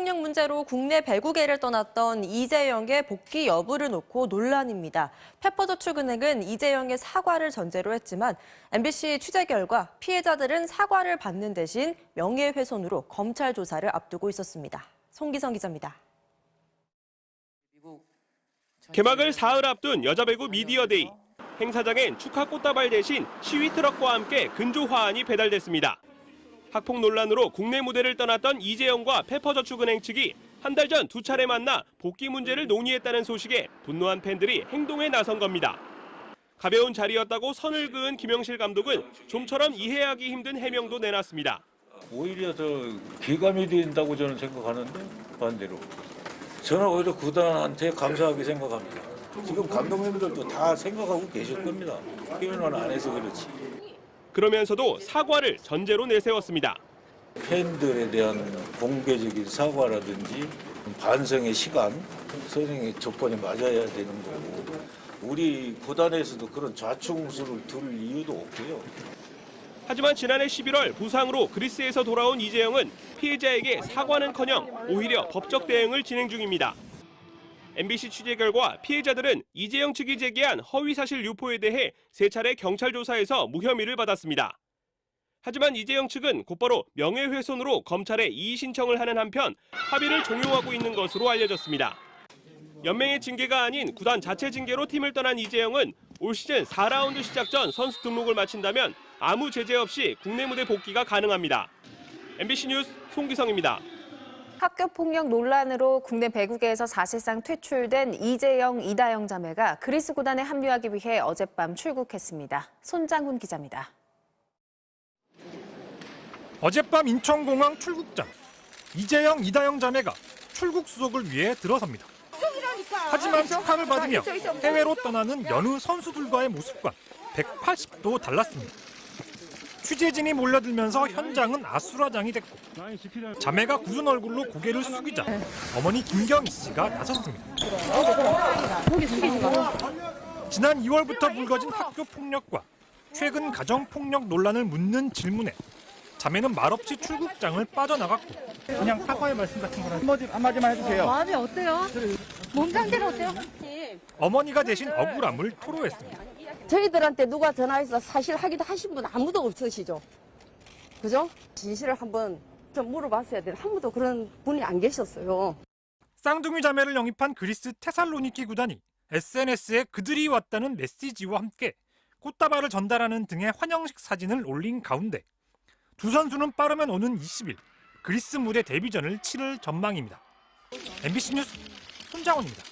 학교폭력 문제로 국내 배구계를 떠났던 이재영의 복귀 여부를 놓고 논란입니다. 페퍼저축은행은 이재영의 사과를 전제로 했지만 MBC 취재 결과 피해자들은 사과를 받는 대신 명예훼손으로 검찰 조사를 앞두고 있었습니다. 송기성 기자입니다. 개막을 사흘 앞둔 여자배구 미디어데이. 행사장엔 축하 꽃다발 대신 시위 트럭과 함께 근조 화환이 배달됐습니다. 학폭 논란으로 국내 무대를 떠났던 이재영과 페퍼저축은행 측이 한 달 전 두 차례 만나 복귀 문제를 논의했다는 소식에 분노한 팬들이 행동에 나선 겁니다. 가벼운 자리였다고 선을 그은 김영실 감독은 좀처럼 이해하기 힘든 해명도 내놨습니다. 오히려 더 기감이 된다고 저는 생각하는데 반대로. 저는 오히려 구단한테 감사하게 생각합니다. 지금 감독님들도 다 생각하고 계실 겁니다. 표현을 안 해서 그렇지. 그러면서도 사과를 전제로 내세웠습니다. 팬들에 대한 공개적인 사과라든지 반성의 시간, 선생의 조건이 맞아야 되는 거고 우리 구단에서도 그런 좌충우수를 둘 이유도 없고요. 하지만 지난해 11월 부상으로 그리스에서 돌아온 이재영은 피해자에게 사과는커녕 오히려 법적 대응을 진행 중입니다. MBC 취재 결과 피해자들은 이재영 측이 제기한 허위사실 유포에 대해 세 차례 경찰 조사에서 무혐의를 받았습니다. 하지만 이재영 측은 곧바로 명예훼손으로 검찰에 이의 신청을 하는 한편 합의를 종용하고 있는 것으로 알려졌습니다. 연맹의 징계가 아닌 구단 자체 징계로 팀을 떠난 이재영은 올 시즌 4라운드 시작 전 선수 등록을 마친다면 아무 제재 없이 국내 무대 복귀가 가능합니다. MBC 뉴스 송기성입니다. 학교폭력 논란으로 국내 배구계에서 사실상 퇴출된 이재영, 이다영 자매가 그리스 구단에 합류하기 위해 어젯밤 출국했습니다. 손장훈 기자입니다. 어젯밤 인천공항 출국장, 이재영, 이다영 자매가 출국 수속을 위해 들어섭니다. 하지만 축하를 받으며 해외로 떠나는 여느 선수들과의 모습과 180도 달랐습니다. 취재진이 몰려들면서 현장은 아수라장이 됐고 자매가 굳은 얼굴로 고개를 숙이자 어머니 김경희 씨가 나섰습니다. 지난 2월부터 불거진 학교 폭력과 최근 가정 폭력 논란을 묻는 질문에 자매는 말없이 출국장을 빠져나갔고 그냥 사과의 말씀 같은 거는 한마디만 해주세요. 마음이 어때요? 몸 상태는 어때요? 어머니가 대신 억울함을 토로했습니다. 저희들한테 누가 전화해서 사실 하기도 하신 분 아무도 없으시죠? 그죠? 진실을 한번 좀 물어봤어야 되는데 아무도 그런 분이 안 계셨어요. 쌍둥이 자매를 영입한 그리스 테살로니키 구단이 SNS에 그들이 왔다는 메시지와 함께 꽃다발을 전달하는 등의 환영식 사진을 올린 가운데 두 선수는 빠르면 오는 20일 그리스 무대 데뷔전을 치를 전망입니다. MBC 뉴스 손장훈입니다.